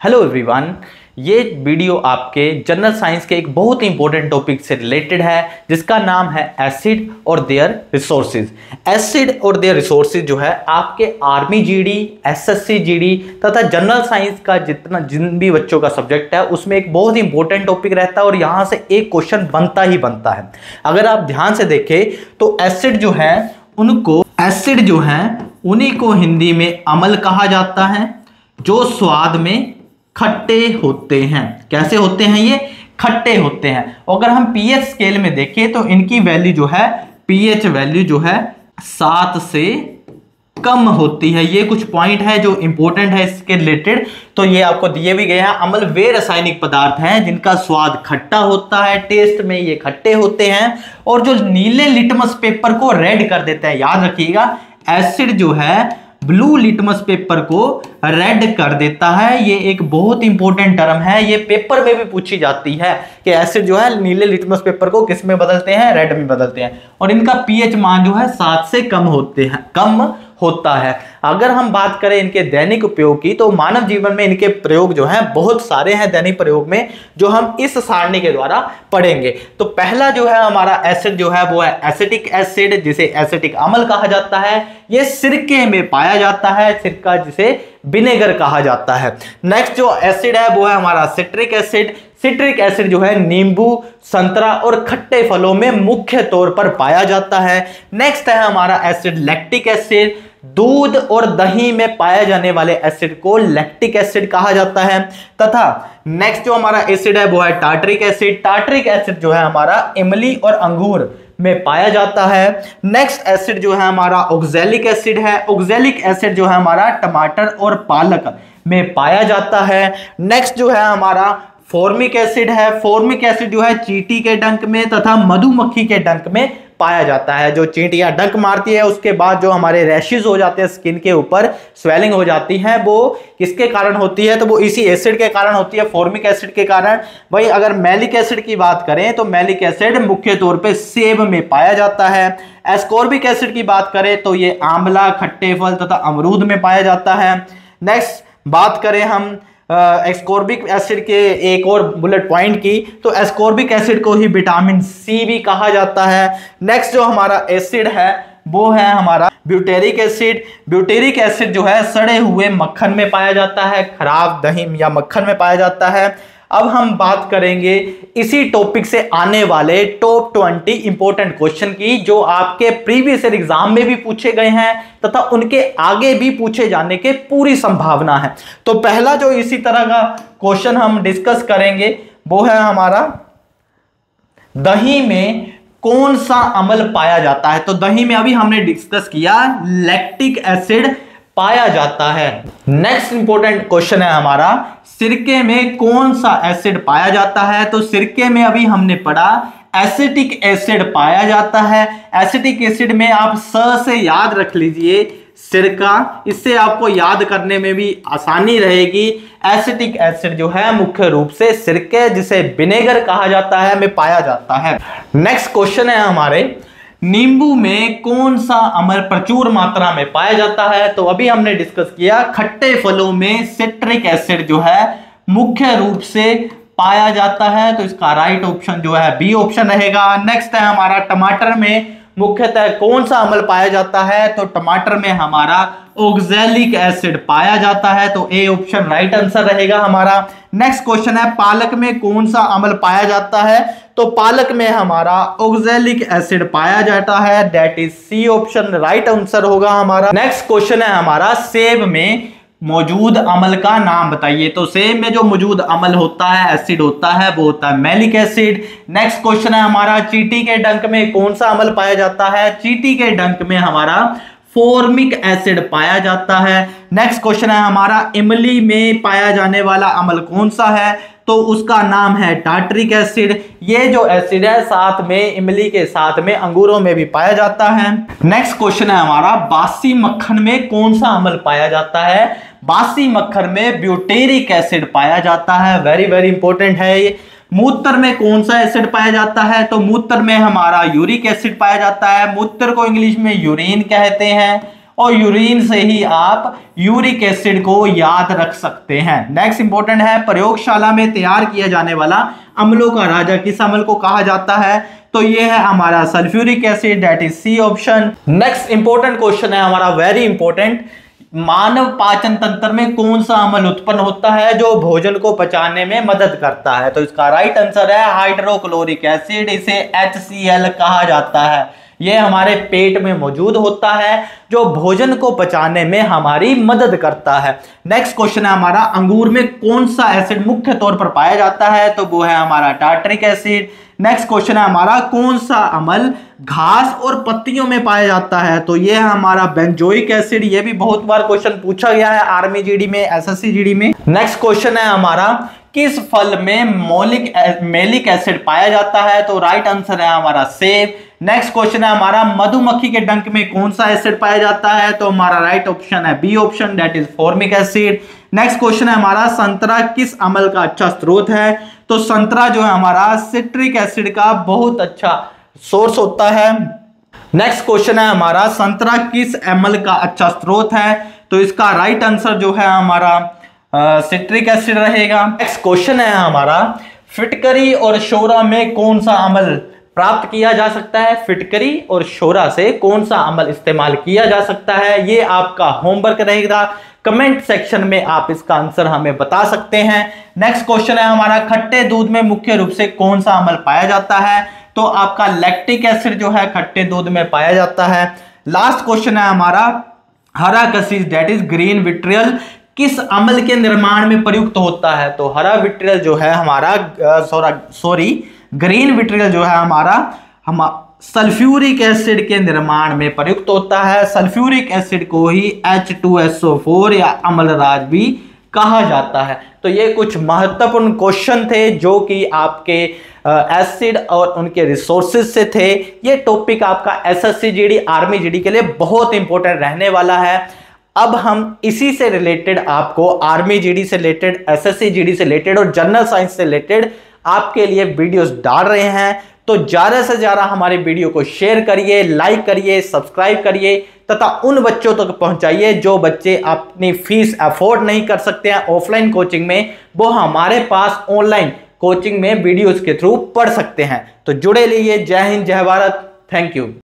Hello everyone, ये video आपके general science के एक बहुत ही इंपॉर्टेंट टॉपिक से रिलेटेड है जिसका नाम है एसिड और देयर रिसोर्सेज। एसिड और देयर रिसोर्सेज जो है आपके आर्मी जीडी, एसएससी जीडी तथा जनरल साइंस का जिन भी बच्चों का सब्जेक्ट है उसमें एक बहुत ही इंपॉर्टेंट टॉपिक रहता है और यहाँ से एक क्वेश्चन बनता ही बनता है। अगर आप ध्यान से देखें तो एसिड जो है उन्हीं को हिंदी में अम्ल कहा जाता है जो स्वाद में खट्टे होते हैं। कैसे होते हैं? ये खट्टे होते हैं। अगर हम पीएच स्केल में देखें तो इनकी वैल्यू जो है, पीएच वैल्यू जो है 7 से कम होती है। ये कुछ पॉइंट है जो इंपॉर्टेंट है इसके रिलेटेड, तो ये आपको दिए भी गए हैं। अम्ल वे रासायनिक पदार्थ हैं जिनका स्वाद खट्टा होता है, टेस्ट में ये खट्टे होते हैं और जो नीले लिटमस पेपर को रेड कर देते हैं। याद रखिएगा, एसिड जो है ब्लू लिटमस पेपर को रेड कर देता है। ये एक बहुत इंपॉर्टेंट टर्म है, ये पेपर में भी पूछी जाती है कि एसिड जो है नीले लिटमस पेपर को किस में बदलते हैं? रेड में बदलते हैं। और इनका पीएच मान जो है 7 से कम होता है। अगर हम बात करें इनके दैनिक उपयोग की तो मानव जीवन में इनके प्रयोग जो हैं बहुत सारे हैं दैनिक प्रयोग में, जो हम इस सारणी के द्वारा पढ़ेंगे। तो पहला जो है हमारा एसिड जो है वो है एसिटिक एसिड, जिसे एसिटिक अम्ल कहा जाता है। ये सिरके में पाया जाता है, सिरका जिसे विनेगर कहा जाता है। नेक्स्ट जो एसिड है वो है हमारा सिट्रिक एसिड। सिट्रिक एसिड जो है नींबू, संतरा और खट्टे फलों में मुख्य तौर पर पाया जाता है। नेक्स्ट है हमारा एसिड लैक्टिक एसिड। दूध और दही में पाए जाने वाले एसिड को लैक्टिक एसिड कहा जाता है। तथा नेक्स्ट जो हमारा एसिड है वो है टार्टरिक एसिड। टार्टरिक एसिड जो है हमारा इमली और अंगूर में पाया जाता है। नेक्स्ट एसिड जो है हमारा ऑक्सैलिक एसिड है। ऑक्सैलिक एसिड जो है हमारा टमाटर और पालक में पाया जाता है। नेक्स्ट जो है हमारा फॉर्मिक एसिड है। फॉर्मिक एसिड जो है चींटी के डंक में तथा मधुमक्खी के डंक में पाया जाता है। जो चींटियां डंक मारती है उसके बाद जो हमारे रैशेस हो जाते हैं स्किन के ऊपर, स्वेलिंग हो जाती है, वो किसके कारण होती है? तो वो इसी एसिड के कारण होती है, फॉर्मिक एसिड के कारण। भाई अगर मैलिक एसिड की बात करें तो मैलिक एसिड मुख्य तौर पे सेब में पाया जाता है। एस्कॉर्बिक एसिड की बात करें तो ये आंवला, खट्टे फल तथा अमरूद में पाया जाता है। नेक्स्ट बात करें हम एस्कॉर्बिक एसिड के एक और बुलेट पॉइंट की, तो एस्कॉर्बिक एसिड को ही विटामिन सी भी कहा जाता है। नेक्स्ट जो हमारा एसिड है वो है हमारा ब्यूटेरिक एसिड। ब्यूटेरिक एसिड जो है सड़े हुए मक्खन में पाया जाता है, खराब दही या मक्खन में पाया जाता है। अब हम बात करेंगे इसी टॉपिक से आने वाले टॉप 20 इंपॉर्टेंट क्वेश्चन की, जो आपके प्रीवियस ईयर एग्जाम में भी पूछे गए हैं तथा उनके आगे भी पूछे जाने के पूरी संभावना है। तो पहला जो इसी तरह का क्वेश्चन हम डिस्कस करेंगे वो है हमारा, दही में कौन सा अम्ल पाया जाता है? तो दही में अभी हमने डिस्कस किया लैक्टिक एसिड पाया जाता है। नेक्स्ट इंपॉर्टेंट क्वेश्चन है हमारा, सिरके में कौन सा एसिड पाया जाता है? तो सिरके में अभी हमने पढ़ा एसिटिक एसिड पाया जाता है। एसिटिक एसिड में आप स से याद रख लीजिए सिरका, इससे आपको याद करने में भी आसानी रहेगी। एसिटिक एसिड जो है मुख्य रूप से सिरके, जिसे विनेगर कहा जाता है, में पाया जाता है। नेक्स्ट क्वेश्चन है हमारे, नींबू में कौन सा अम्ल प्रचुर मात्रा में पाया जाता है? तो अभी हमने डिस्कस किया खट्टे फलों में सिट्रिक एसिड जो है मुख्य रूप से पाया जाता है, तो इसका राइट ऑप्शन जो है बी ऑप्शन रहेगा। नेक्स्ट है हमारा, टमाटर में मुख्यतः कौन सा अम्ल पाया जाता है? तो टमाटर में हमारा ऑक्सैलिक एसिड पाया जाता है, तो ए ऑप्शन राइट आंसर रहेगा हमारा। नेक्स्ट क्वेश्चन है, पालक में कौन सा अम्ल पाया जाता है? तो पालक में हमारा ऑक्सैलिक एसिड पाया जाता है, that is C option right answer होगा हमारा। नेक्स्ट क्वेश्चन है हमारा, सेब में मौजूद अम्ल का नाम बताइए। तो सेब में जो मौजूद अम्ल होता है, एसिड होता है, वो होता है मैलिक एसिड। नेक्स्ट क्वेश्चन है हमारा, चींटी के डंक में कौन सा अम्ल पाया जाता है? चींटी के डंक में हमारा फॉर्मिक एसिड पाया जाता है। नेक्स्ट क्वेश्चन है हमारा, इमली में पाया जाने वाला अम्ल कौन सा है? तो उसका नाम है टार्टरिक एसिड। ये जो एसिड है साथ में इमली के साथ में अंगूरों में भी पाया जाता है। नेक्स्ट क्वेश्चन है हमारा, बासी मक्खन में कौन सा अम्ल पाया जाता है? बासी मक्खन में ब्यूटेरिक एसिड पाया जाता है, वेरी वेरी इंपॉर्टेंट है ये। मूत्र में कौन सा एसिड पाया जाता है? तो मूत्र में हमारा यूरिक एसिड पाया जाता है। मूत्र को इंग्लिश में यूरिन कहते हैं। और यूरिन से ही आप यूरिक एसिड को याद रख सकते हैं। नेक्स्ट इंपॉर्टेंट है, प्रयोगशाला में तैयार किया जाने वाला अम्लों का राजा किस अम्ल को कहा जाता है? तो ये है हमारा sulphuric acid, that is C option. Next important question है हमारा, वेरी इंपॉर्टेंट, मानव पाचन तंत्र में कौन सा अम्ल उत्पन्न होता है जो भोजन को पचाने में मदद करता है? तो इसका राइट आंसर है हाइड्रोक्लोरिक एसिड, इसे HCl कहा जाता है। यह हमारे पेट में मौजूद होता है जो भोजन को पचाने में हमारी मदद करता है। नेक्स्ट क्वेश्चन है हमारा, अंगूर में कौन सा एसिड मुख्य तौर पर पाया जाता है? तो वो है हमारा टार्टरिक एसिड। नेक्स्ट क्वेश्चन है हमारा, कौन सा अम्ल घास और पत्तियों में पाया जाता है? तो ये है हमारा बेंजोइक एसिड। ये भी बहुत बार क्वेश्चन पूछा गया है आर्मी जीडी में, SSC जीडी में। नेक्स्ट क्वेश्चन है हमारा, किस फल में मेलिक एसिड पाया जाता है? तो राइट आंसर है हमारा सेब। नेक्स्ट क्वेश्चन है हमारा, मधुमक्खी के डंक में कौन सा एसिड पाया जाता है? तो हमारा राइट ऑप्शन है B option, that is formic acid. Next question है हमारा, संतरा किस अम्ल का अच्छा स्रोत है? तो संतरा जो है हमारा सिट्रिक एसिड का बहुत अच्छा सोर्स होता है। नेक्स्ट क्वेश्चन है हमारा, संतरा किस अम्ल का अच्छा स्रोत है? तो इसका राइट आंसर जो है हमारा सिट्रिक एसिड रहेगा। नेक्स्ट क्वेश्चन है हमारा, फिटकरी और शोरा में कौन सा अम्ल प्राप्त किया जा सकता है? फिटकरी और शोरा से कौन सा अम्ल इस्तेमाल किया जा सकता है? ये आपका होमवर्क रहेगा, कमेंट सेक्शन में आप इसका आंसर हमें बता सकते हैं। नेक्स्ट क्वेश्चन है हमारा, खट्टे दूध में मुख्य रूप से कौन सा अम्ल पाया जाता है? तो आपका लैक्टिक एसिड जो है खट्टे दूध में पाया जाता है। लास्ट क्वेश्चन है हमारा, हरा कशिश दैट इज ग्रीन विट्रियल किस अम्ल के निर्माण में प्रयुक्त होता है? तो हरा विट्रियल जो है हमारा ग्रीन विट्रियल जो है हमारा सल्फ्यूरिक एसिड के निर्माण में प्रयुक्त होता है। सल्फ्यूरिक एसिड को ही H2SO4 या अम्लराज भी कहा जाता है। तो ये कुछ महत्वपूर्ण क्वेश्चन थे जो कि आपके एसिड और उनके रिसोर्सेज से थे। ये टॉपिक आपका SSC जीडी आर्मी जीडी के लिए बहुत इंपॉर्टेंट रहने वाला है। अब हम इसी से रिलेटेड आपको आर्मी जीडी से रिलेटेड, SSC जीडी से रिलेटेड और जनरल साइंस से रिलेटेड आपके लिए वीडियोस डाल रहे हैं। तो ज्यादा से ज्यादा हमारे वीडियो को शेयर करिए, लाइक करिए, सब्सक्राइब करिए तथा उन बच्चों तक पहुंचाइए जो बच्चे अपनी फीस अफोर्ड नहीं कर सकते हैं ऑफलाइन कोचिंग में, वो हमारे पास ऑनलाइन कोचिंग में वीडियोस के थ्रू पढ़ सकते हैं। तो जुड़े रहिए। जय हिंद, जय भारत, थैंक यू।